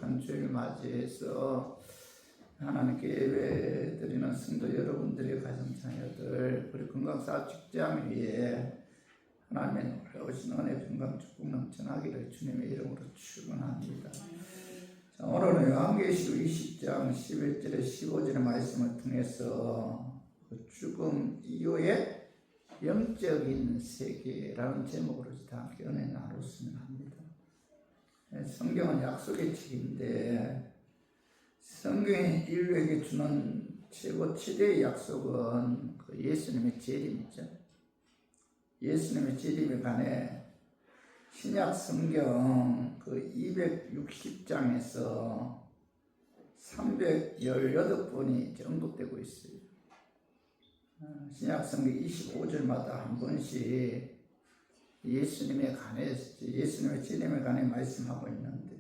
귀한 주일 맞이해서 하나님께 예배드리는 성도 여러분들의 가정자녀들, 우리 건강사 직장 위에 하나님의 놀라우신 은혜, 평강, 축복 넘쳐나기를 주님의 이름으로 축원합니다. 자, 오늘은 요한계시록 20장 11절에 15절의 말씀을 통해서 죽음 이후에 영적인 세계라는 제목으로 함께 은혜 나눴으면 합니다. 성경은 약속의 책인데 성경이 인류에게 주는 최고 최대의 약속은 그 예수님의 재림이죠. 예수님의 재림에 관해 신약 성경 그 260장에서 318번이 언급되고 있어요. 신약 성경 25절마다 한 번씩 예수님에 관해서, 예수님의 재림에 관해 말씀하고 있는데,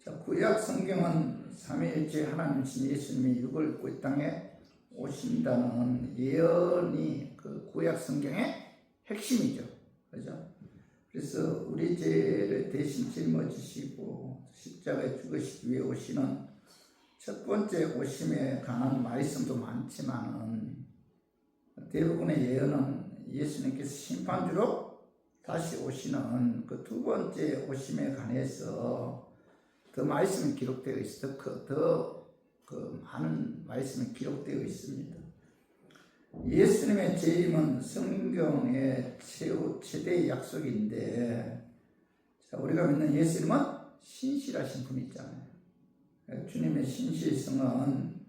자, 구약 성경은 삼위일체 하나님이신 예수님이 육을 입고 이 땅에 오신다는 예언이 그 구약 성경의 핵심이죠. 그죠? 그래서 우리 죄를 대신 짊어지시고 십자가에 죽으시기 위해 오시는 첫 번째 오심에 관한 말씀도 많지만은 대부분의 예언은 예수님께서 심판주로 다시 오시는 그 두 번째 오심에 관해서 더 말씀이 기록되어 있어, 더 많은 말씀이 기록되어 있습니다. 예수님의 재림은 성경의 최대의 약속인데, 자, 우리가 믿는 예수님은 신실하신 분이잖아요. 주님의 신실성은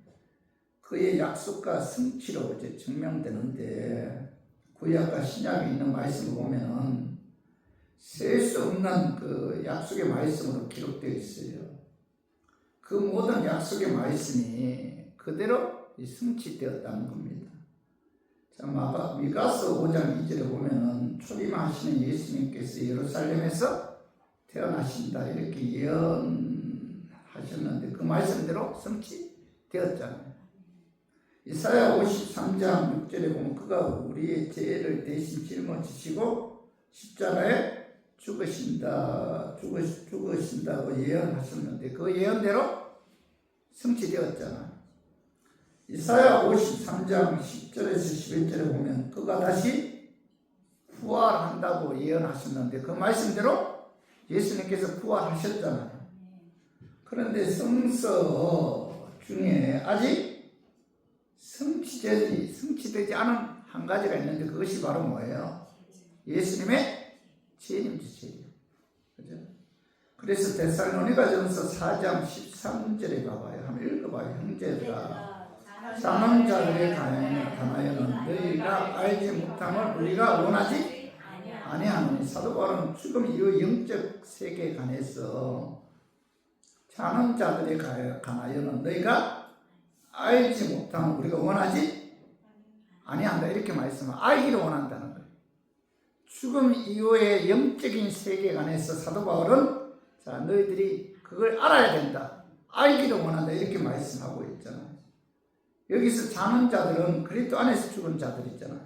그의 약속과 성취로 이제 증명되는데, 구약과 신약에 있는 말씀을 보면은 셀 수 없는 그 약속의 말씀으로 기록되어 있어요. 그 모든 약속의 말씀이 그대로 성취되었다는 겁니다. 자, 미가서 5장 2절에 보면은 초림하시는 예수님께서 예루살렘에서 태어나신다 이렇게 예언하셨는데 그 말씀대로 성취되었잖아요. 이사야 53장 6절에 보면 그가 우리의 죄를 대신 짊어지시고 십자가에 죽으신다고 예언하셨는데 그 예언대로 성취되었잖아요. 이사야 53장 10절에서 11절에 보면 그가 다시 부활한다고 예언하셨는데 그 말씀대로 예수님께서 부활하셨잖아요. 그런데 성서 중에 아직 성취되지 않은 한 가지가 있는데 그것이 바로 뭐예요? 예수님의 재림이죠, 재림. 그죠? 그래서 데살로니가전서 4장 13절에 가봐요. 한번 읽어봐요. 형제들아, 사는 자들에 관하여는 너희가 알지 못함을 우리가 원하지 아니하노니. 사도 바울은 죽음 이후 영적 세계에 관해서 사는 자들에 관하여는 너희가 알지 못함을 우리가 원하지 아니한다 이렇게 말씀을 알기를 원한다는 거예요. 죽음 이후의 영적인 세계에 관해서 사도 바울은 자, 너희들이 그걸 알아야 된다, 알기를 원한다 이렇게 말씀하고 있잖아요. 여기서 자는 자들은 그리스도 안에서 죽은 자들이잖아요.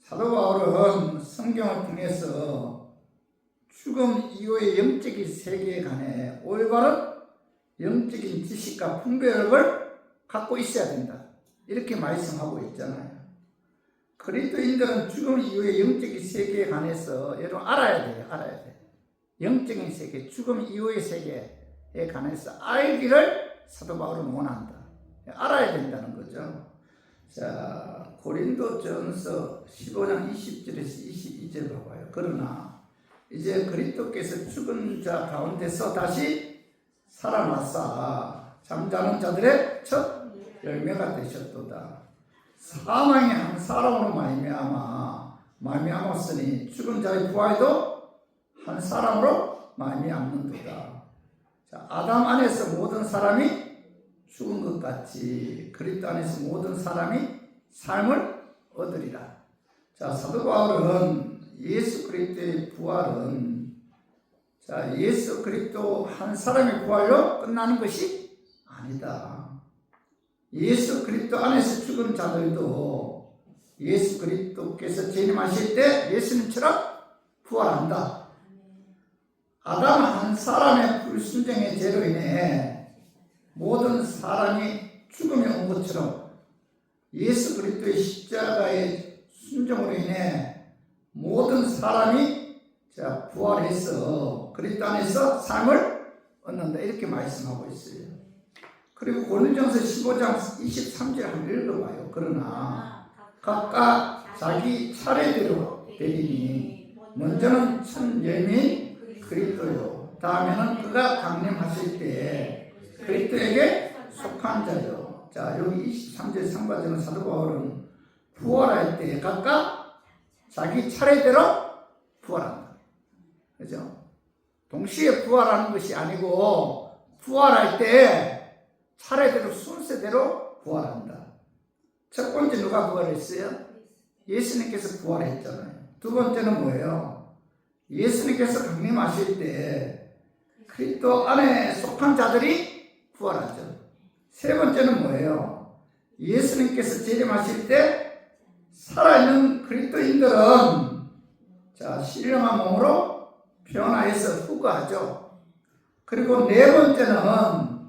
사도 바울은 성경을 통해서 죽음 이후의 영적인 세계에 관해 올바른 영적인 지식과 분별을 갖고 있어야 된다 이렇게 말씀하고 있잖아요. 그리스도인들은 죽음 이후의 영적인 세계에 관해서 여러분 알아야 돼요. 알아야 돼요. 영적인 세계, 죽음 이후의 세계에 관해서 알기를 사도 바울은 원한다. 알아야 된다는 거죠. 자, 고린도전서 15장 20절에서 22절 봐봐요. 그러나 이제 그리스도께서 죽은 자 가운데서 다시 살아나사 잠자는 자들의 첫 열매가 되셨도다. 사망이 한 사람으로 말미암았으니 죽은 자의 부활도 한 사람으로 말미암는도다. 자, 아담 안에서 모든 사람이 죽은 것 같이 그리스도 안에서 모든 사람이 삶을 얻으리라. 자, 사도 바울은 예수 그리스도의 부활은 자, 예수 그리스도 한 사람의 부활로 끝나는 것이 아니다. 예수 그리스도 안에서 죽은 자들도 예수 그리스도께서 재림하실 때 예수님처럼 부활한다. 아담 한 사람의 불순종의 죄로 인해 모든 사람이 죽음에 온 것처럼 예수 그리스도의 십자가의 순종으로 인해 모든 사람이 부활해서 그리스도 안에서 삶을 얻는다 이렇게 말씀하고 있어요. 그리고 고린도전서 15장 23절 한번 읽어봐요. 그러나 각각 자기 차례대로 되리니 먼저는 첫 열매인 그리스도요 다음에는 그가 강림하실 때 그리스도에게 속한 자요. 자, 여기 23절 상반절은 사도 바울은 부활할 때 각각 자기 차례대로 부활한다. 그죠? 동시에 부활하는 것이 아니고 부활할 때 차례대로 순서대로 부활한다. 첫 번째 누가 부활했어요? 예수님께서 부활했잖아요. 두 번째는 뭐예요? 예수님께서 강림하실 때 그리스도 안에 속한 자들이 부활하죠. 세 번째는 뭐예요? 예수님께서 재림하실 때 살아있는 그리스도인들은 신령한 몸으로 변화해서 후거하죠. 그리고 네 번째는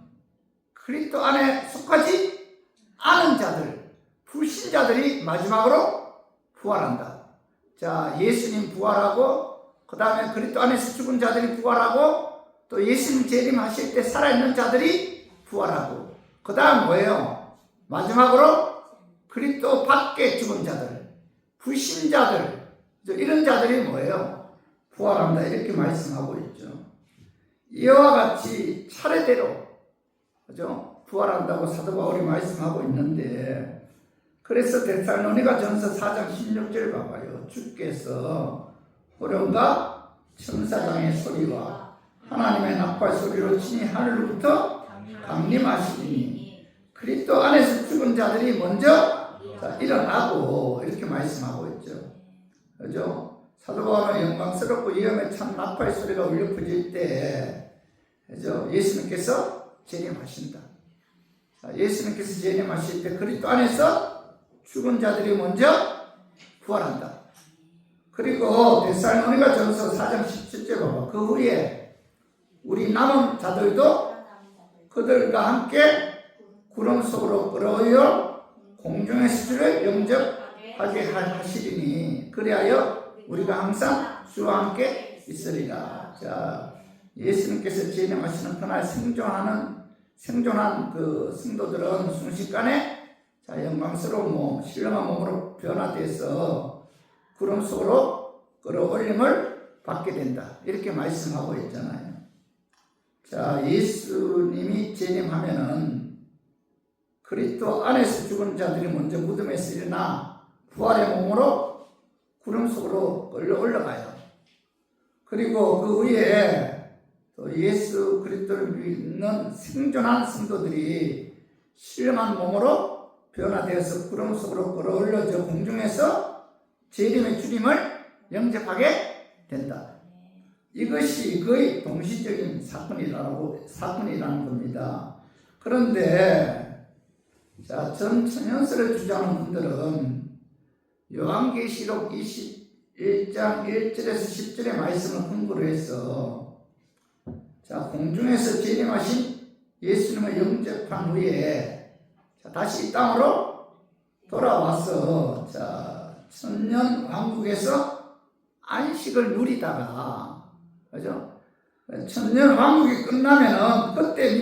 그리스도 안에 속하지 않은 자들, 불신자들이 마지막으로 부활한다. 예수님 부활하고 그 다음에 그리스도 안에서 죽은 자들이 부활하고 또 예수님 재림하실 때 살아있는 자들이 부활하고 그 다음 뭐예요? 마지막으로 그리스도 밖에 죽은 자들, 불신자들 이런 자들이 뭐예요? 부활한다 이렇게 말씀하고 있죠. 이와 같이 차례대로 그죠? 부활한다고 사도 바울이 말씀하고 있는데 그래서 데살로니가 전서 4장 16절 봐봐요. 주께서 호령과 천사장의 소리와 하나님의 나팔 소리로 친히 하늘로부터 강림하시니 그리스도 안에서 죽은 자들이 먼저 일어나고 이렇게 말씀하고 있죠. 그죠? 사도 바울은 영광스럽고 위엄에 찬 나팔 소리가 울려 퍼질 때 그죠? 예수님께서 재림하신다. 예수님께서 재림하실 때 그리스도 안에서 죽은 자들이 먼저 부활한다. 그리고 데살로니가 전서 4장 17절 봐봐. 그 후에 우리 남은 자들도 그들과 함께 구름 속으로 끌어올려 공중에서 주를 영접하게 하시리니 그리하여 우리가 항상 주와 함께 있으리라. 예수님께서 재림하시는 그날 생존한 그 성도들은 순식간에 영광스러운 몸, 신령한 몸으로 변화돼서 구름 속으로 끌어올림을 받게 된다. 이렇게 말씀하고 있잖아요. 예수님이 재림하면은 그리스도 안에서 죽은 자들이 먼저 무덤에서 일어나 부활의 몸으로 구름 속으로 끌려 올라가요. 그리고 그 위에 또 예수 그리스도를 믿는 생존한 성도들이 신령한 몸으로 변화되어서 구름 속으로 끌어올려져 공중에서 재림의 주님을 영접하게 된다. 이것이 거의 동시적인 사건이라는 겁니다. 그런데 전 천연설을 주장하는 분들은 요한계시록 21장 1절에서 10절의 말씀을 근거로 해서 공중에서 재림하신 예수님을 영접한 후에 다시 이 땅으로 돌아와서 천년 왕국에서 안식을 누리다가 그죠? 천년 왕국이 끝나면은 그때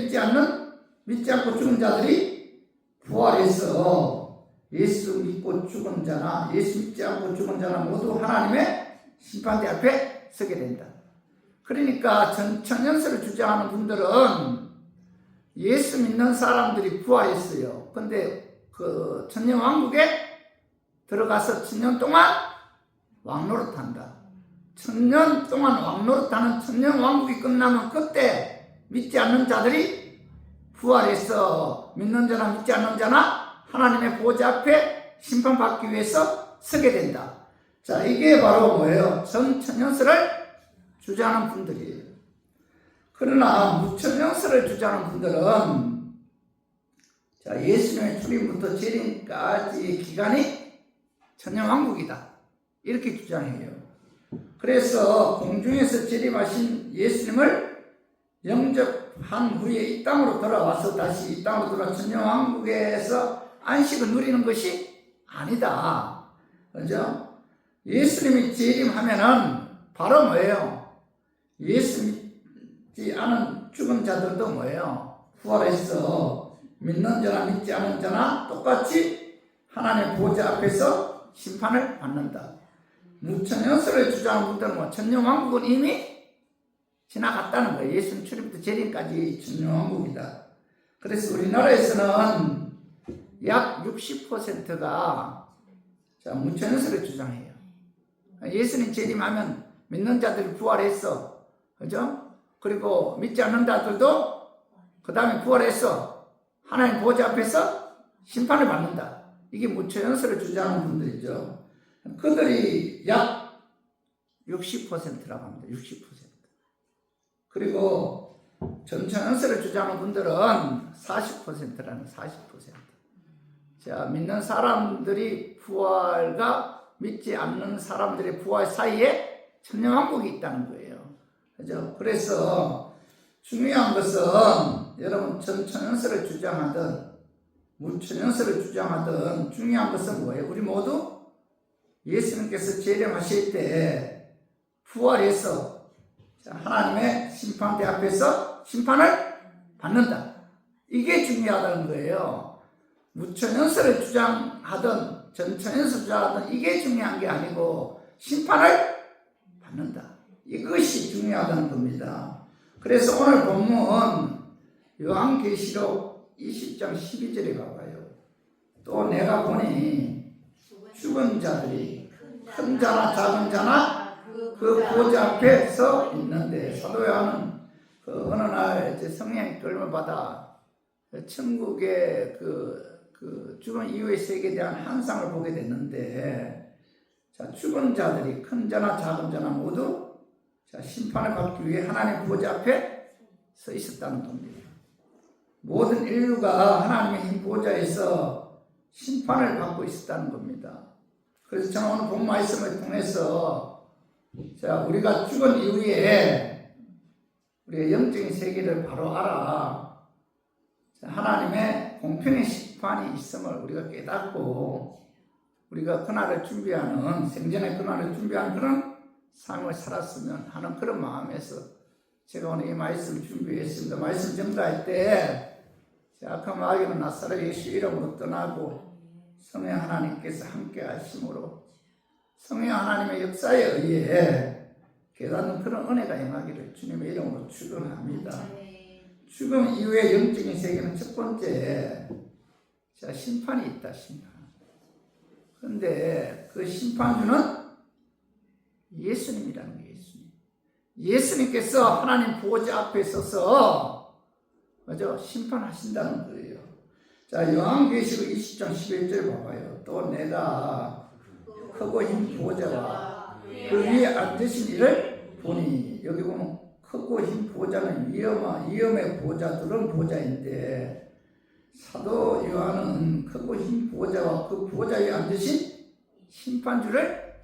믿지 않고 죽은 자들이 부활해서 예수 믿고 죽은 자나 예수 믿지 않고 죽은 자나 모두 하나님의 심판대 앞에 서게 된다. 그러니까 천년설을 주장하는 분들은 예수 믿는 사람들이 부활했어요. 근데 그 천년 왕국에 들어가서 천년 동안 왕노릇한다. 천년 동안 왕노릇하는 천년 왕국이 끝나면 그때 믿지 않는 자들이 부활해서 믿는 자나 믿지 않는 자나 하나님의 보좌 앞에 심판받기 위해서 서게 된다. 이게 바로 뭐예요? 천년설을 주장하는 분들이에요. 그러나 무천년설을 주장하는 분들은 예수님의 출임부터 재림까지 기간이 천년왕국이다 이렇게 주장해요. 그래서 공중에서 재림하신 예수님을 영접한 후에 이 땅으로 돌아와서 다시 이 땅으로 돌아 천년왕국에서 안식을 누리는 것이 아니다. 그죠? 예수님이 재림하면은 바로 뭐예요? 예수 믿지 않은 죽은 자들도 뭐예요? 부활해서 믿는 자나 믿지 않은 자나 똑같이 하나님의 보좌 앞에서 심판을 받는다. 무천연설을 주장하는 분들은 뭐 천년왕국은 이미 지나갔다는 거예요. 예수님 출입부터 재림까지 천년왕국이다. 그래서 우리나라에서는 약 60%가 무천연설을 주장해요. 예수님 재림하면 믿는 자들이 부활했어. 그죠? 그리고 믿지 않는 자들도 그 다음에 부활해서 하나님 보좌 앞에서 심판을 받는다. 이게 무천연설을 주장하는 분들이죠. 그들이 약 60%라고 합니다. 60%. 그리고 전천연설을 주장하는 분들은 40%라는 40%. 자, 믿는 사람들이 부활과 믿지 않는 사람들의 부활 사이에 천년왕국이 있다는 거예요. 그죠? 그래서 중요한 것은 여러분 전천연설을 주장하든 무천연설을 주장하든 중요한 것은 뭐예요? 우리 모두 예수님께서 재림하실 때 부활해서 하나님의 심판대 앞에서 심판을 받는다. 이게 중요하다는 거예요. 무천연설을 주장하든 전천연설 주장하든 이게 중요한 게 아니고 심판을 받는다. 이것이 중요하다는 겁니다. 그래서 오늘 본문 요한계시록 20장 12절에 가봐요. 또 내가 보니 죽은 자들이 큰 자나 작은 자나 그 보좌 앞에 서 있는데, 사도 요한은 그 어느 날 성령의 끌림을 받아 천국의 그 죽은 이후의 세계에 대한 환상을 보게 됐는데, 자, 죽은 자들이 큰 자나 작은 자나 모두 심판을 받기 위해 하나님의 보좌 앞에 서 있었다는 겁니다. 모든 인류가 하나님의 흰 보좌에서 심판을 받고 있었다는 겁니다. 그래서 저는 오늘 본 말씀을 통해서 우리가 죽은 이후에 우리의 영적인 세계를 바로 알아 하나님의 공평의 심판이 있음을 우리가 깨닫고 우리가 그날을 준비하는, 생전의 그날을 준비하는 그런 삶을 살았으면 하는 그런 마음에서 제가 오늘 이 말씀을 준비했습니다. 말씀 전달할 때 그 마귀는 나사렛 예수 이름으로 떠나고 성령 하나님께서 함께 하심으로 성령 하나님의 역사에 의해 깨닫는 그런 은혜가 임하기를 주님의 이름으로 축원합니다. 죽음 이후의 영적인 세계는 첫 번째 심판이 있다. 심판. 그런데 그 심판주는 예수님이라는 거예요. 예수님께서 하나님 보좌 앞에 서서 맞아 심판하신다는 거예요. 자, 요한계시록 20장 11절 봐봐요. 또 내가 크고 흰 보좌와 그 위에 앉으신 이를 보니, 여기 보면 크고 흰 보좌는 위엄의 보좌들은 보좌인데, 사도 요한은 크고 흰 보좌와 그 보좌 위에 앉으신 심판주를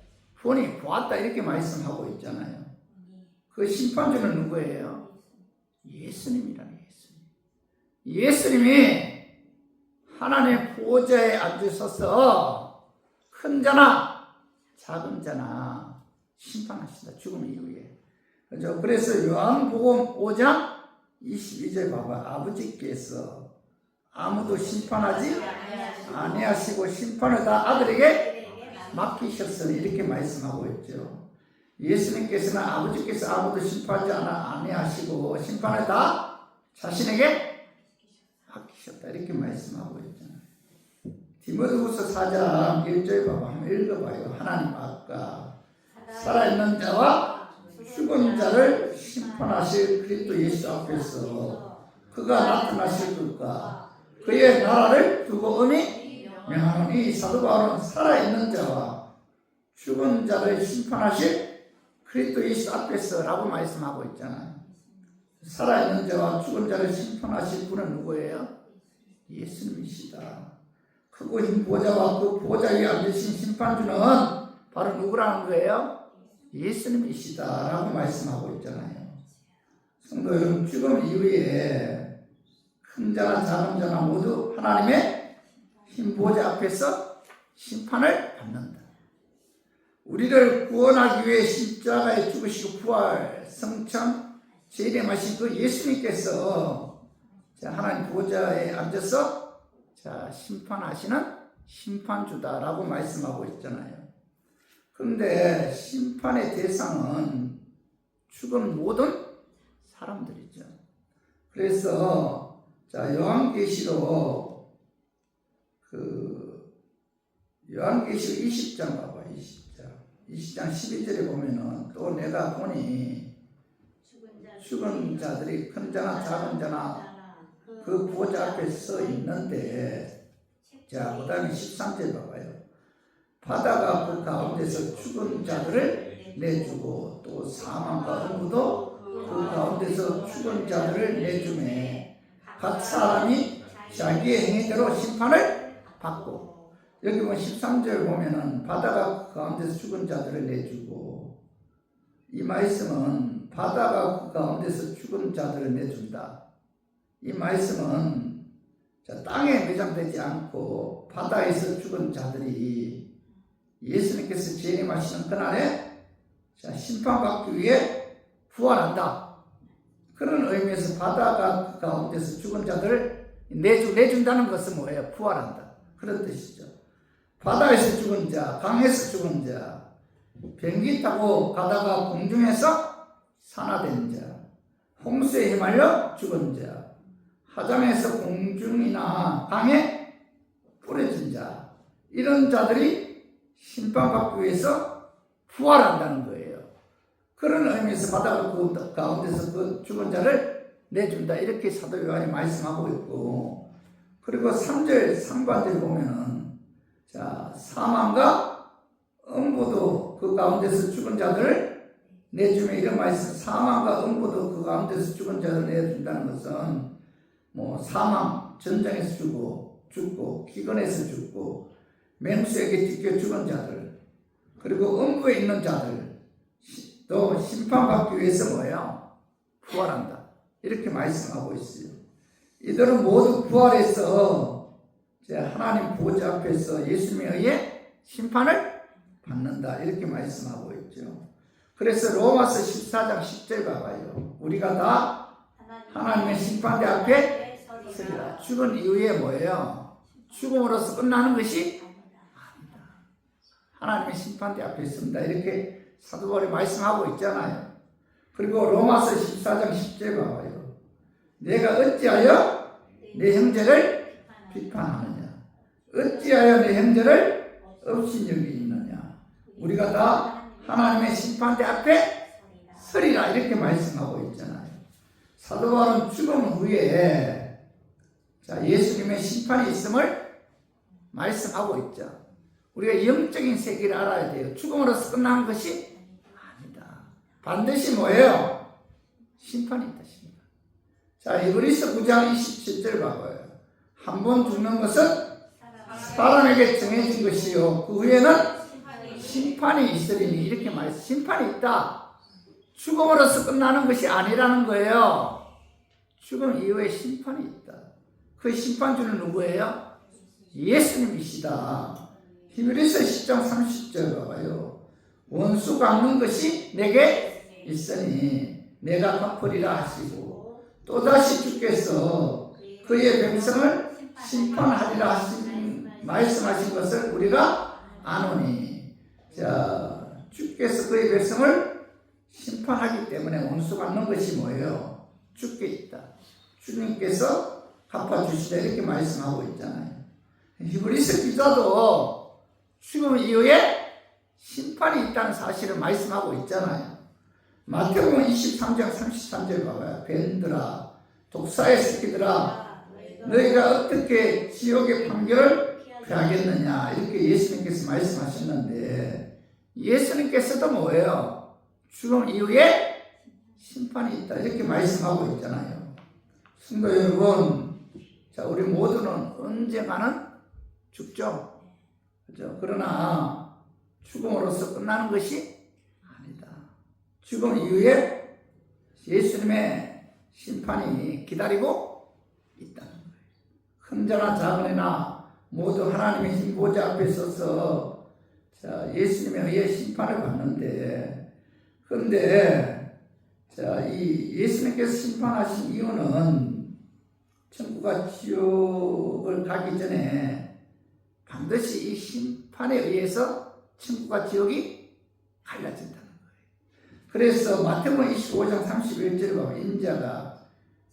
보니 보았다 이렇게 말씀하고 있잖아요. 그 심판주는 누구예요? 예수님이라는 예수님. 예수님이 하나님의 보좌에 앉으셔서 큰 자나 작은 자나 심판하신다. 죽음 이후에. 그죠? 그래서 요한복음 5장 22절 봐봐. 아버지께서 아무도 심판하지 아니하시고 심판을 다 아들에게 맡기셨으니 이렇게 말씀하고 있죠. 예수님께서는 아버지께서 아무도 심판하지 아니하시고 심판을 다 자신에게 맡기셨다 이렇게 말씀하고 있잖아요. 디모데후서 4장 1절 봐봐. 한번 읽어봐요. 하나님 아까 살아있는 자와 죽은 자를 심판하실 그리스도 예수 앞에서 그가 나타나실 것과 그의 나라를 두고 음이 명하노니, 사도 바울은 살아있는 자와 죽은 자를 심판하실 그리스도 예수 앞에서 라고 말씀하고 있잖아요. 살아있는 자와 죽은 자를 심판하실 분은 누구예요? 예수님이시다. 크고 흰 보좌와 그 보좌 위에 앉으신 심판주는 바로 누구라는 거예요? 예수님이시다라고 말씀하고 있잖아요. 성도 여러분, 죽음 이후에 큰 자나 작은 자나 모두 하나님의 흰 보좌 앞에서 심판을 받는다. 우리를 구원하기 위해 십자가에 죽으시고 부활, 성천, 재림하신 그 예수님께서 하나님 보좌에 앉아서 심판하시는 심판주다라고 말씀하고 있잖아요. 그런데 심판의 대상은 죽은 모든 사람들이죠. 그래서 요한계시록 20장 봐봐. 20장 12절에 보면은 또 내가 보니 죽은 자들이 큰 자나 작은 자나 그 보좌 앞에 서 있는데, 그 다음에 13절 봐봐요. 바다가 그 가운데서 죽은 자들을 내주고 또 사망과 음부도 그 가운데서 죽은 자들을 내주매 각 사람이 자기의 행위대로 심판을 받고, 여기 보면 13절 보면은 바다가 그 가운데서 죽은 자들을 내주고, 이 말씀은 바다가 그 가운데서 죽은 자들을 내준다. 이 말씀은 땅에 매장되지 않고 바다에서 죽은 자들이 예수님께서 재림하시는 그날에 심판받기 위해 부활한다. 그런 의미에서 바다가 그 가운데서 죽은 자들을 내준다는 것은 뭐예요? 부활한다. 그런 뜻이죠. 바다에서 죽은 자, 강에서 죽은 자, 비행기 타고 가다가 공중에서 산화된 자, 홍수에 휘말려 죽은 자, 하장에서 공중이나 강에 뿌려진 자, 이런 자들이 심판받기 위해서 부활한다는 거예요. 그런 의미에서 바다가 그 가운데서 그 죽은 자를 내준다, 이렇게 사도 요한이 말씀하고 있고, 그리고 3절 상반절 보면은 사망과 음부도 그 가운데서 죽은 자들을 내주며, 이런 말씀, 사망과 음부도 그 가운데서 죽은 자들을 내준다는 것은 사망, 전쟁에서 죽고 기근에서 죽고 맹수에게 찢겨 죽은 자들, 그리고 음부에 있는 자들 또 심판받기 위해서 부활한다, 이렇게 말씀하고 있어요. 이들은 모두 부활해서 하나님 보좌 앞에서 예수님에 의해 심판을 받는다, 이렇게 말씀하고 있죠. 그래서 로마서 14장 10절 봐봐요. 우리가 다 하나님의 심판대 앞에 서리라. 죽은 이후에 죽음으로써 끝나는 것이 아니다. 하나님의 심판대 앞에 있습니다, 이렇게 사도 바울이 말씀하고 있잖아요. 그리고 로마서 14장 10절 봐봐요. 내가 어찌하여 내 형제를 비판하느냐? 어찌하여 내 형제를 업신여기 있느냐? 우리가 다 하나님의 심판대 앞에 서리라, 이렇게 말씀하고 있잖아요. 사도 바울은 죽음 후에 예수님의 심판이 있음을 말씀하고 있죠. 우리가 영적인 세계를 알아야 돼요. 죽음으로써 끝나는 것이 아니다. 반드시 심판이 있다. 심판. 히브리서 9장 27절 봐봐요. 한 번 죽는 것은 사람에게 정해진 것이요 그 후에는 심판이 있으리니, 이렇게 말해서 심판이 있다. 죽음으로써 끝나는 것이 아니라는 거예요. 죽음 이후에 심판이 있다. 그 심판주는 누구예요? 예수님이시다. 히브리서 10장 30절 봐봐요. 원수 갚는 것이 내게 있으니 내가 갚으리라 하시고, 또다시 주께서 그의 백성을 심판하리라 말씀하신 것을 우리가 아노니, 주께서 그의 백성을 심판하기 때문에 원수 갚는 것이 주께 있다. 주님께서 갚아주시다, 이렇게 말씀하고 있잖아요. 히브리서 기자도 죽음 이후에 심판이 있다는 사실을 말씀하고 있잖아요. 마태복음 23장 33절 봐봐요. 뱀들아, 독사의 새끼들아, 너희가 어떻게 지옥의 판결을 피하겠느냐, 이렇게 예수님께서 말씀하셨는데, 예수님께서도 죽음 이후에 심판이 있다, 이렇게 말씀하고 있잖아요. 성도 여러분, 우리 모두는 언젠가는 죽죠. 그죠? 그러나 죽음으로써 끝나는 것이 아니다. 죽음 이후에 예수님의 심판이 기다리고 있다는 거예요. 큰 자나 작은 애나 모두 하나님의 흰 보좌 앞에 서서 예수님에 의해 심판을 받는데, 그런데 이 예수님께서 심판하신 이유는 천국과 지옥을 가기 전에 반드시 이 심판에 의해서 천국과 지옥이 갈라진다는 거예요. 그래서 마태복음 25장 31절에 보면 인자가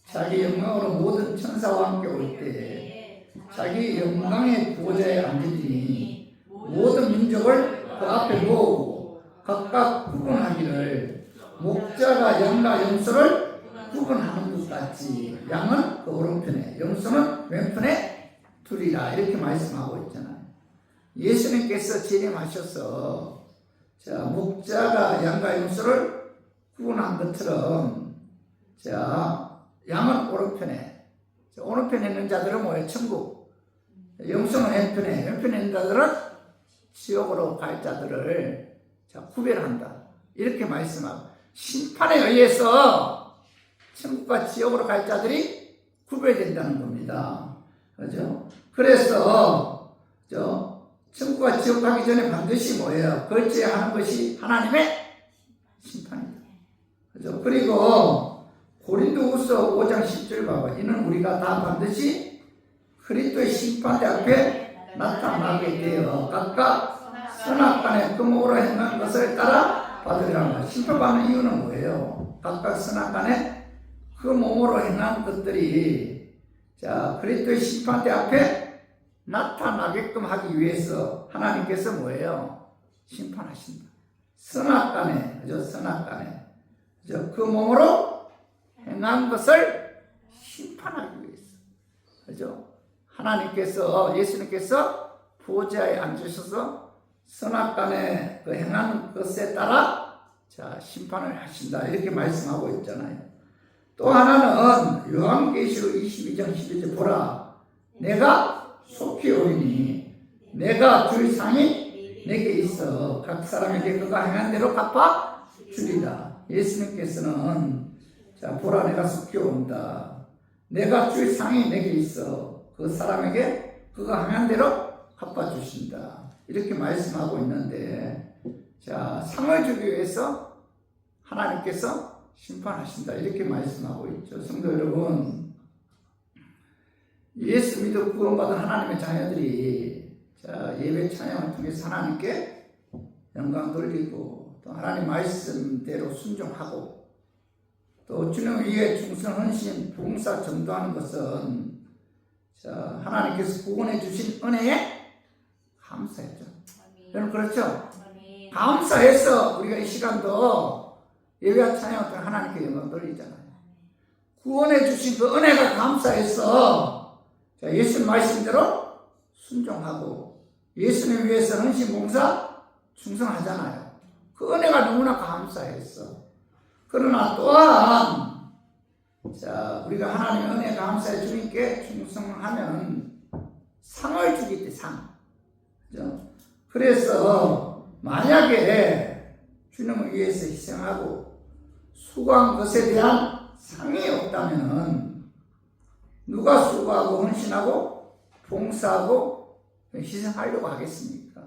자기 영광으로 모든 천사와 함께 올 때에 자기 영광의 보좌에 앉으리니 모든 민족을 그 앞에 모으고 각각 구분하기를 목자가 양과 염소를 구분하는 것 같이 양은 그 오른편에 염소는 왼편에 두리라, 이렇게 말씀하고 있잖아요. 예수님께서 재림하셔서 목자가 양과 염소를 구분한 것처럼 양은 오른편에 있는 자들은 뭐예요? 천국. 염소는 왼편에 있는 자들은 지옥으로 갈 자들을 구별한다, 이렇게 말씀하고, 심판에 의해서 천국과 지옥으로 갈 자들이 구별된다는 겁니다. 그죠? 그래서 천국과 지옥 가기 전에 반드시 뭐예요? 걸쳐야 하는 것이 하나님의 심판입니다. 그죠? 그리고 고린도후서 5장 10절 봐봐. 이는 우리가 다 반드시 그리스도의 심판대 앞에 나타나게 되어 각각 선악간에 금옥으로 행한 것을 따라 받으리라. 심판받는 이유는 뭐예요? 각각 선악간에 그 몸으로 행한 것들이 그리스도의 심판대 앞에 나타나게끔 하기 위해서 하나님께서 뭐예요? 심판하신다. 선악간에, 그죠? 선악간에, 그죠? 그 몸으로 행한 것을 심판하기 위해서, 그죠? 하나님께서, 예수님께서 보좌에 앉으셔서 선악간에 그 행한 것에 따라 심판을 하신다, 이렇게 말씀하고 있잖아요. 또 하나는 요한계시록 22장 12절 보라, 내가 속히 오리니 내가 줄 상이 내게 있어 각 사람에게 그가 행한 대로 갚아 주리라. 예수님께서는 보라, 내가 속히 온다, 내가 줄 상이 내게 있어 그 사람에게 그가 행한 대로 갚아 주신다, 이렇게 말씀하고 있는데, 상을 주기 위해서 하나님께서 심판하신다, 이렇게 말씀하고 있죠. 성도 여러분, 예수 믿어 구원받은 하나님의 자녀들이 예배 찬양을 통해서 하나님께 영광 돌리고 또 하나님 말씀대로 순종하고 또 주님을 위해 충성, 헌신, 봉사, 전도하는 것은 하나님께서 구원해 주신 은혜에 감사했죠. 여러분, 그렇죠? 감사해서 우리가 이 시간도 예배와 찬양을 통해 하나님께 영광 돌리잖아요. 구원해 주신 그 은혜가 감사해서 예수님 말씀대로 순종하고 예수님 위해서 헌신, 봉사, 충성하잖아요. 그 은혜가 너무나 감사했어. 그러나 또한 우리가 하나님의 은혜 감사해 주님께 충성하면 상을 주기 때문에 상. 그죠? 그래서 만약에 주님을 위해서 희생하고 수고한 것에 대한 상이 없다면 누가 수고하고 헌신하고 봉사하고 희생하려고 하겠습니까?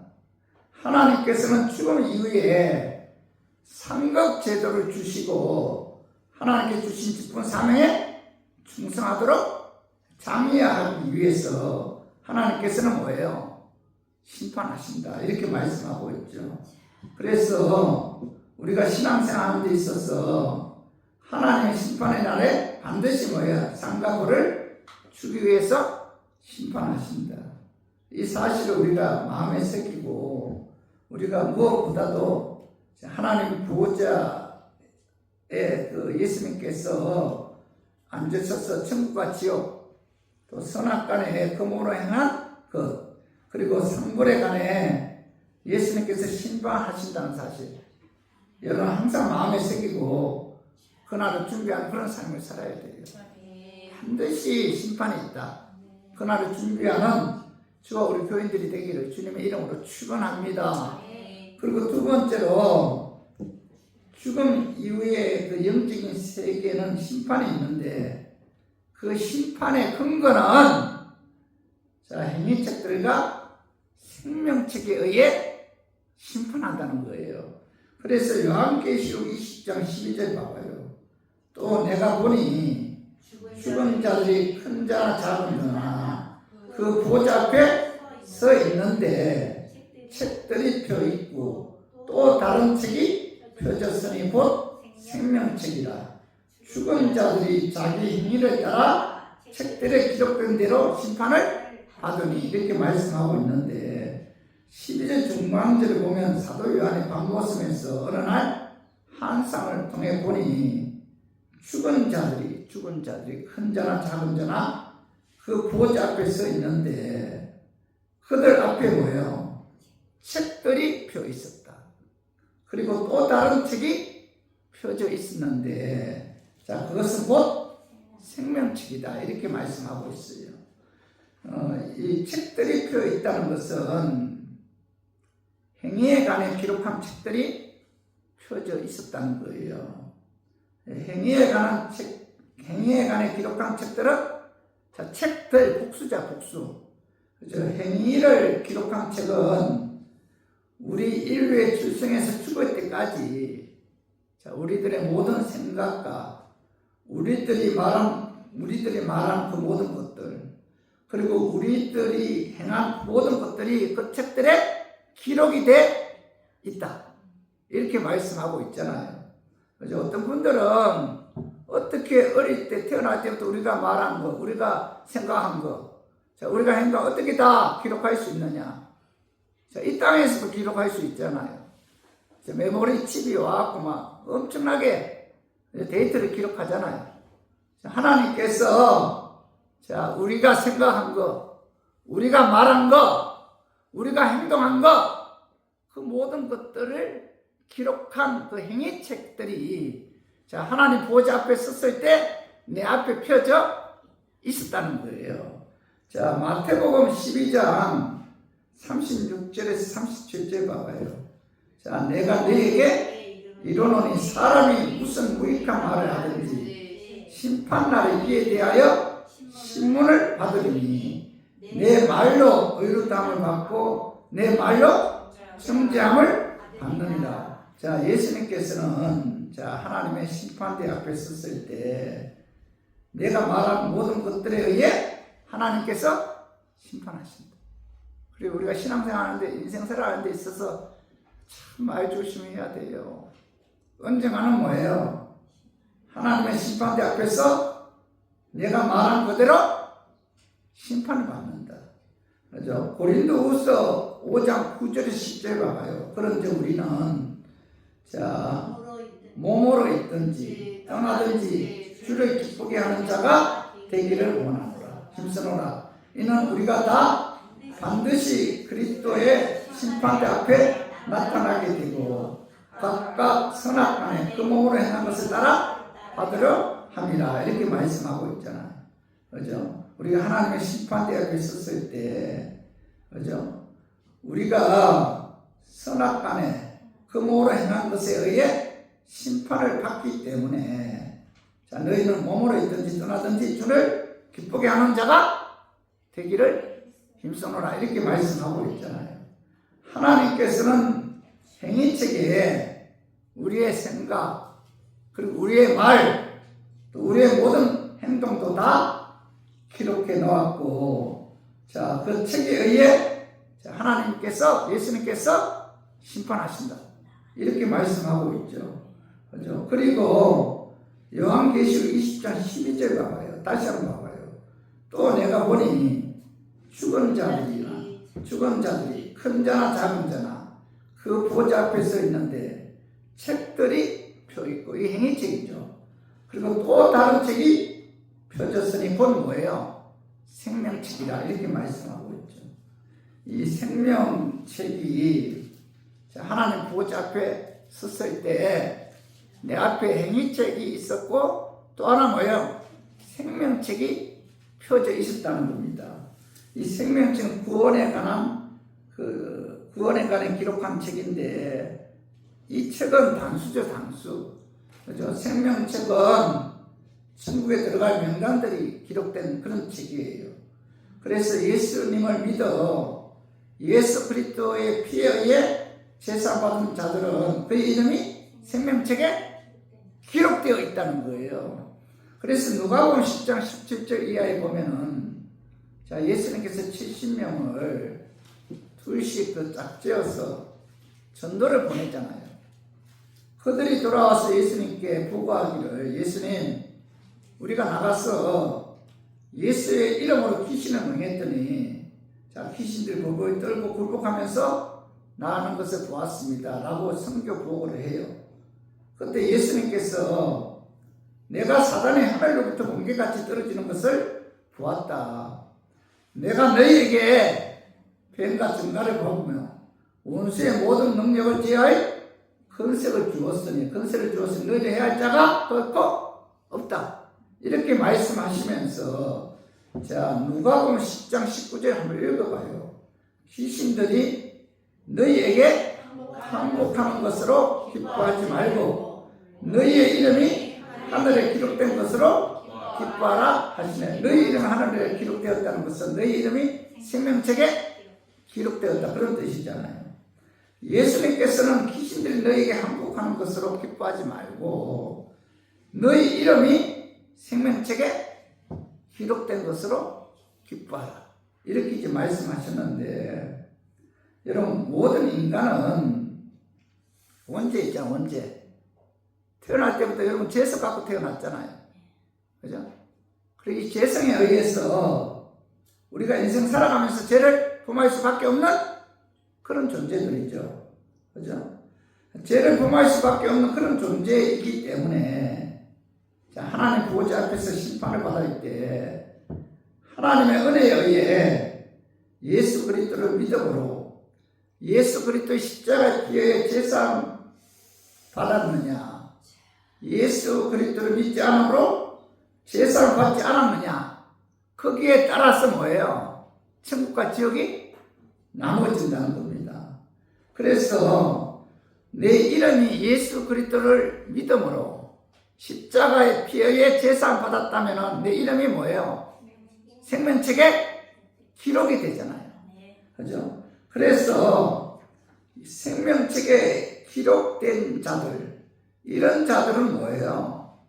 하나님께서는 죽음 이후에 상급 제도를 주시고 하나님께 주신 직분 사명에 충성하도록 장려하기 위해서 하나님께서는 뭐예요? 심판하신다, 이렇게 말씀하고 있죠. 그래서 우리가 신앙생활하는 데 있어서 하나님의 심판의 날에 반드시 뭐예요? 상급을 주기 위해서 심판하신다. 이 사실을 우리가 마음에 새기고 우리가 무엇보다도 하나님 보호자의 그 예수님께서 앉으셔서 천국과 지옥 또 선악간에 금으로 행한 것, 그리고 상불에 관해 예수님께서 심판하신다는 사실, 여러분 항상 마음에 새기고 그날을 준비하는 그런 삶을 살아야 돼요. 반드시 심판이 있다. 그날을 준비하는 저와 우리 교인들이 되기를 주님의 이름으로 축원합니다. 그리고 두 번째로 죽음 이후에 그 영적인 세계는 심판이 있는데 그 심판의 근거는 자, 행위책들과 생명책에 의해 심판한다는 거예요. 그래서 요한계시록 20장 12절 봐봐요. 또 내가 보니 죽은 자들이 큰 자나 작은 자나 그 보좌 앞에 서 있는데 책들이 펴 있고 또 다른 책이 펴졌으니 곧 생명책이라. 죽은 자들이 자기 행위를 따라 책들에 기록된 대로 심판을 받으니 이렇게 말씀하고 있는데 12절 중반절을 보면 사도 요한이 밥 먹으면서 어느 날 환상을 통해 보니 죽은 자들이 큰 자나 작은 자나 그 보좌 앞에 서 있는데 그들 앞에 뭐예요? 책들이 펴 있었다. 그리고 또 다른 책이 펴져 있었는데 자, 그것은 곧 생명책이다 이렇게 말씀하고 있어요. 이 책들이 펴 있다는 것은 행위에 관해 기록한 책들이 펴져 있었다는 거예요. 행위에 관해 기록한 책들은 자, 책들 복수자 복수. 그죠? 행위를 기록한 책은 우리 인류의 출생에서 죽을 때까지 자, 우리들의 모든 생각과 우리들이 말한 그 모든 것들 그리고 우리들이 행한 모든 것들이 그 책들에 기록이 돼 있다. 이렇게 말씀하고 있잖아요. 그죠? 어떤 분들은 어떻게 어릴 때 태어날 때부터 우리가 말한 거, 우리가 생각한 거, 자, 우리가 행동 어떻게 다 기록할 수 있느냐? 자, 이 땅에서도 기록할 수 있잖아요. 자, 메모리 칩이 와갖고 막 엄청나게 데이터를 기록하잖아요. 자, 하나님께서 자, 우리가 생각한 거, 우리가 말한 거, 우리가 행동한 거, 그 모든 것들을 기록한 그 행위책들이 자, 하나님 보좌 앞에 섰을 때 내 앞에 펴져 있었다는 거예요. 자, 마태복음 12장 36절에서 37절 봐봐요. 자, 내가 너에게 이르노니 사람이 무슨 무익한 말을 하든지 심판날에 이에 대하여 신문을 받으리니 내 말로 의롭다함을 받고 내 말로 정죄함을 받느니라. 자, 예수님께서는 자, 하나님의 심판대 앞에 섰을 때 내가 말한 모든 것들에 의해 하나님께서 심판하신다. 그리고 우리가 신앙생활하는데 인생살아가는 데 있어서 참 말 조심해야 돼요. 언젠가는 뭐예요? 하나님의 심판대 앞에서 내가 말한 그대로 심판을 받는다. 그죠? 고린도후서 5장 9절에 10절 봐봐요. 그런데 우리는 자, 몸으로 있든지 떠나든지 주를 기쁘게 하는 자가 되기를 원하노라. 힘쓰노라. 이는 우리가 다 반드시 그리스도의 심판대 앞에 나타나게 되고 각각 선악간에 그 몸으로 행한 것을 따라 받으려 함이라. 이렇게 말씀하고 있잖아요. 그죠? 우리가 하나님의 심판대 앞에 섰을 때, 그죠? 우리가 선악간에 그 몸으로 행한 것에 의해 심판을 받기 때문에 자, 너희는 몸으로 있든지 떠나든지 주를 기쁘게 하는 자가 되기를 힘쓰노라. 이렇게 말씀하고 있잖아요. 하나님께서는 행위책에 우리의 생각, 그리고 우리의 말, 또 우리의 모든 행동도 다 기록해 놓았고, 자, 그 책에 의해 하나님께서, 예수님께서 심판하신다. 이렇게 말씀하고 있죠. 그죠? 그리고 요한계시록 20장 12절 봐봐요. 다시 한번 봐봐요. 또 내가 보니 죽은 자들이 큰 자나 작은 자나 그 보좌 앞에 서 있는데 책들이 펴 있고, 이 행위책이죠. 그리고 또 다른 책이 펴졌으니 곧 뭐예요? 생명책이라. 이렇게 말씀하고 있죠. 이 생명책이 하나님 보좌 앞에 섰을 때 내 앞에 행위책이 있었고 또 하나 뭐예요? 생명책이 펴져 있었다는 겁니다. 이 생명책은 구원에 관한 기록한 책인데 이 책은 단수죠, 단수. 그죠? 생명책은 천국에 들어갈 명단들이 기록된 그런 책이에요. 그래서 예수님을 믿어 예수 그리스도의 피에 의해 제사받은 자들은 그 이름이 생명책에 기록되어 있다는 거예요. 그래서 누가복음 10장 17절 이하에 보면은 자, 예수님께서 70명을 둘씩 그 짝지어서 전도를 보냈잖아요. 그들이 돌아와서 예수님께 보고하기를 예수님 우리가 나가서 예수의 이름으로 귀신을 명했더니 자, 귀신들 벌벌 떨고 굴복하면서 나가는 것을 보았습니다 라고 선교 보고를 해요. 그때 예수님께서 내가 사단의 하늘로부터 번개같이 떨어지는 것을 보았다. 내가 너희에게 뱀과 증가를 보며 원수의 모든 능력을 제하여 건색을 주었으니 건색을 주었으니 너희를 해할 자가 결코 없다. 이렇게 말씀하시면서 자, 누가복음 10장 19절 한번 읽어봐요. 귀신들이 너희에게 항복하는 것으로 기뻐하지 말고 너희의 이름이 하늘에 기록된 것으로 기뻐하라 하시네. 너희 이름이 하늘에 기록되었다는 것은 너희 이름이 생명책에 기록되었다 그런 뜻이잖아요. 예수님께서는 귀신들이 너희에게 항복하는 것으로 기뻐하지 말고 너희 이름이 생명책에 기록된 것으로 기뻐하라 이렇게 이제 말씀하셨는데 여러분 모든 인간은 원죄 있잖아요. 원죄 태어날 때부터 여러분 죄성 갖고 태어났잖아요. 그죠? 그리고 이 죄성에 의해서 우리가 인생 살아가면서 죄를 범할 수밖에 없는 그런 존재들이죠. 그죠? 죄를 범할 수밖에 없는 그런 존재이기 때문에 자, 하나님 보호자 앞에서 심판을 받을 때 하나님의 은혜에 의해 예수 그리스도를 믿음으로 예수 그리스도의 십자가의 피에 제사함 받았느냐 예수 그리스도를 믿지 않으므로 제사를 받지 않았느냐 거기에 따라서 뭐예요? 천국과 지옥이 나눠진다는 겁니다. 그래서 내 이름이 예수 그리스도를 믿음으로 십자가의 피에 제사함 받았다면 내 이름이 뭐예요? 생명책에 기록이 되잖아요. 그죠? 그래서 생명책에 기록된 자들 이런 자들은 뭐예요?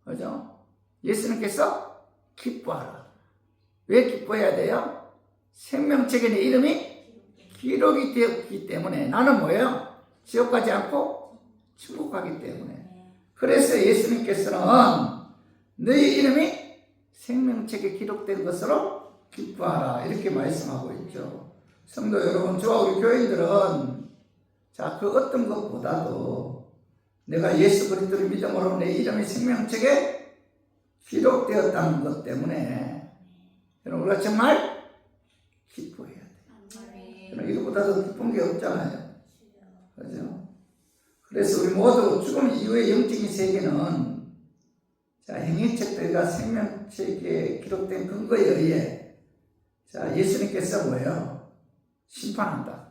그죠? 예수님께서 기뻐하라. 왜 기뻐해야 돼요? 생명책에 내 이름이 기록이 되었기 때문에 나는 뭐예요? 지옥 가지 않고 천국 가기 때문에. 그래서 예수님께서는 너희 이름이 생명책에 기록된 것으로 기뻐하라 이렇게 말씀하고 있죠. 성도 여러분, 저와 우리 교인들은 자, 그 어떤 것보다도 내가 예수 그리스도를 믿음으로 내 이름이 생명책에 기록되었다는 것 때문에 여러분 우리가 정말 기뻐해야 돼요. 여러분 이것보다도 기쁜 게 없잖아요. 그죠? 그래서 우리 모두 죽음 이후의 영적인 세계는 자, 행위책들과 생명책에 기록된 근거에 의해 자, 예수님께서 뭐예요? 심판한다.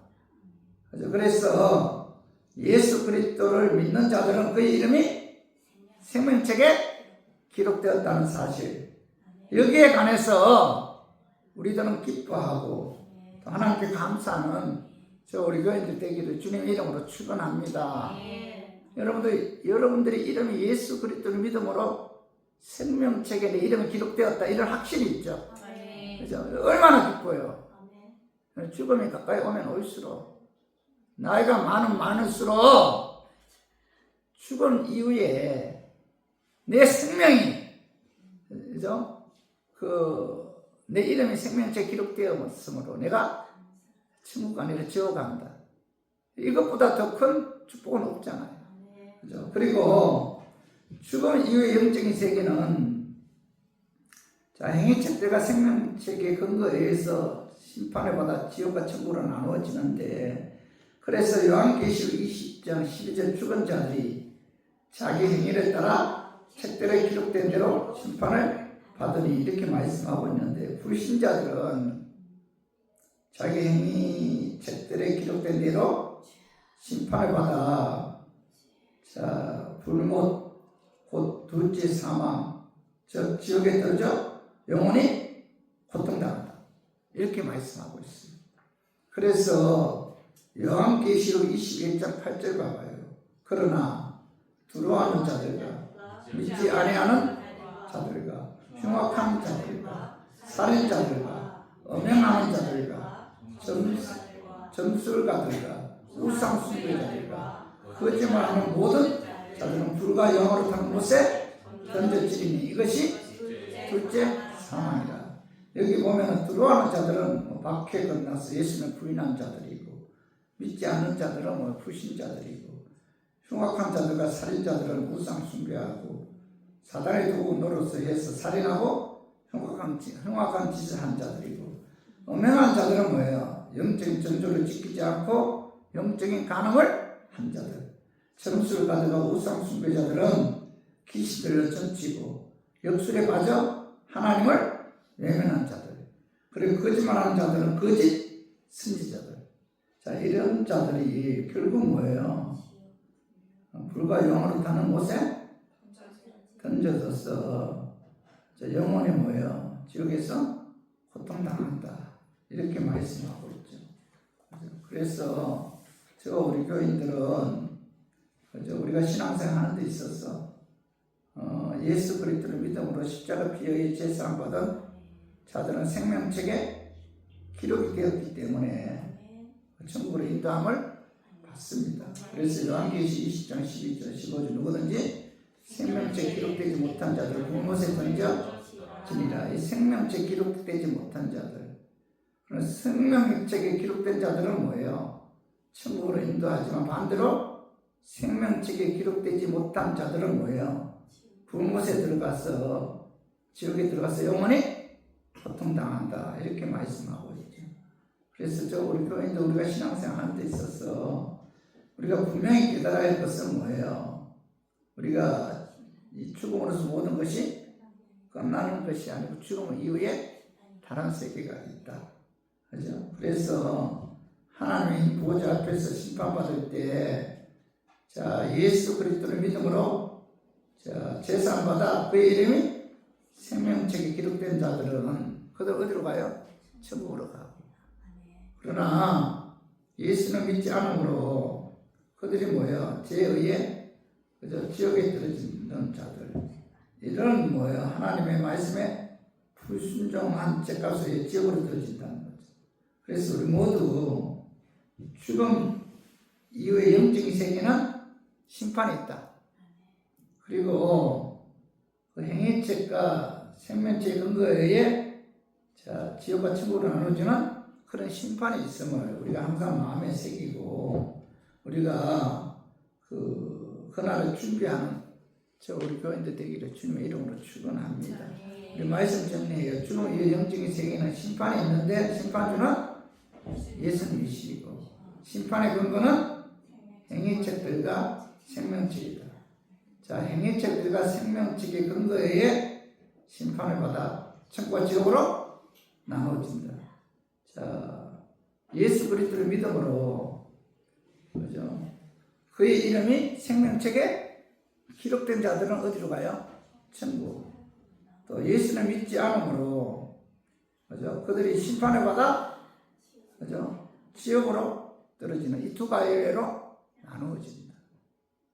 그죠? 그래서 예수 그리스도를 믿는 자들은 그의 이름이 생명책에 기록되었다는 사실 여기에 관해서 우리들은 기뻐하고 또 하나님께 감사하는 저 우리 교인들 되기를 주님 이름으로 축원합니다. 여러분들이 이름이 예수 그리스도를 믿음으로 생명책에 내 이름이 기록되었다 이런 확신이 있죠. 그죠? 얼마나 기뻐요. 죽음이 가까이 오면 올수록 나이가 많을수록 죽은 이후에 내 생명이 그죠? 내 이름이 생명책에 기록되었으므로 내가 천국 아니라 지옥 간다. 이것보다 더 큰 축복은 없잖아요. 그죠? 그리고 죽음 이후의 영적인 세계는 자, 행위책들과 생명책의 근거에 의해서 심판을 받아 지옥과 천국으로 나누어지는데 그래서 요한계시록 20장 12절 죽은 자들이 자기 행위를 따라 책들에 기록된 대로 심판을 받으니 이렇게 말씀하고 있는데 불신자들은 자기 행위 책들에 기록된 대로 심판을 받아 자, 불못, 곧 둘째 사망, 즉 지옥에 떨어져 영원히 고통당한다. 이렇게 말씀하고 있습니다. 그래서 요한계시록 21장 8절 봐봐요. 그러나 두려워하는 자들과 믿지 아니하는 자들과 흉악한 자들과 살인자들과 음행하는 자들과 점술가들과 우상 숭배자들과 거짓말하는 모든 자들은 불과 영으로 타는 곳에 던져지리니 이것이 둘째 사망이라. 여기 보면 두려워하는 자들은 박해 건너서 예수를 부인한 자들이고, 믿지 않는 자들은 불신자들이고, 흉악한 자들과 살인자들은 우상 숭배하고 사단의 도구 노릇해서 살인하고 흉악한 짓을 한 자들이고, 음행한 자들은 뭐예요? 영적인 정조를 지키지 않고 영적인 간음을 한 자들. 점술가들과 우상 숭배자들은 귀신들을 던지고 역술에 빠져 하나님을 외면한 자들. 그리고 거짓말하는 자들은 거짓 선지자들. 자, 이런 자들이 결국 뭐예요? 불과 영원히 타는 곳에 던져져서 영혼이 뭐예요? 지옥에서 고통당한다. 이렇게 말씀하고 있죠. 그래서 우리 교인들은 우리가 신앙생활 하는 데 있어서 예수 그리스도를 믿음으로 십자가 피의 제사함 받은 자들은 생명책에 기록이 되었기 때문에 천국으로 인도함을 받습니다. 그래서 요한계시 20장 12절 15절 누구든지 생명책 기록되지 못한 자들을 불못에 던져지니라. 이 생명책 기록되지 못한 자들, 그런 생명책에 기록된 자들은 뭐예요? 천국으로 인도하지만 반대로 생명책에 기록되지 못한 자들은 뭐예요? 불못에 들어가서 지옥에 들어가서 영원히 고통당한다. 이렇게 말씀하고 있죠. 그래서 우리 교인도 우리가 신앙생활 하는 데 있어서 우리가 분명히 깨달아야 할 것은 뭐예요? 우리가 이 죽음으로서 모든 것이 끝나는 것이 아니고 죽음 이후에 다른 세계가 있다. 그죠? 그래서 하나님의 보좌 앞에서 심판받을 때, 자, 예수 그리스도를 믿음으로 제사받아 그의 이름이 생명책에 기록된 자들은 그들 어디로 가요? 천국으로 가고. 그러나 예수는 믿지 않으므로 그들이 뭐예요? 죄의에 지옥에 떨어지는 자들. 이런 뭐예요? 하나님의 말씀에 불순종한 죄값에 지옥으로 떨어진다는 거죠. 그래서 우리 모두 죽음 이후의 영적인 세계는 심판이 있다. 그리고 그 행위책과 생명체의 근거에 의해 지옥과 천국으로 나눠주는 그런 심판이 있음을 우리가 항상 마음에 새기고, 우리가 그날을 준비하는 우리 교인들 되기를 주님의 이름으로 축원합니다. 우리 말씀 정리해요. 죽음 이후 영적인 세계는 심판이 있는데 심판주는 예수님이시고, 심판의 근거는 행위책들과 생명책이다. 자, 행위책들과 생명책의 근거에 의해 심판을 받아 천국과 지옥으로 나눠진다. 자, 예수 그리스도를 믿음으로, 그죠? 그의 이름이 생명책에 기록된 자들은 어디로 가요? 천국. 또 예수를 믿지 않으므로, 그죠? 그들이 심판을 받아, 그죠? 지옥으로 떨어지는 이 두 가지로 나누어진다.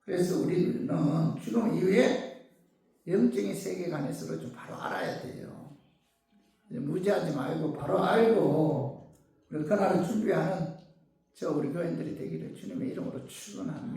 그래서 우리는 죽음 이후에 영적인 세계관에서를 좀 바로 알아야 돼요. 무지하지 말고 바로 알고 우리 그날을 준비하는 우리 교인들이 되기를 주님의 이름으로 축원합니다.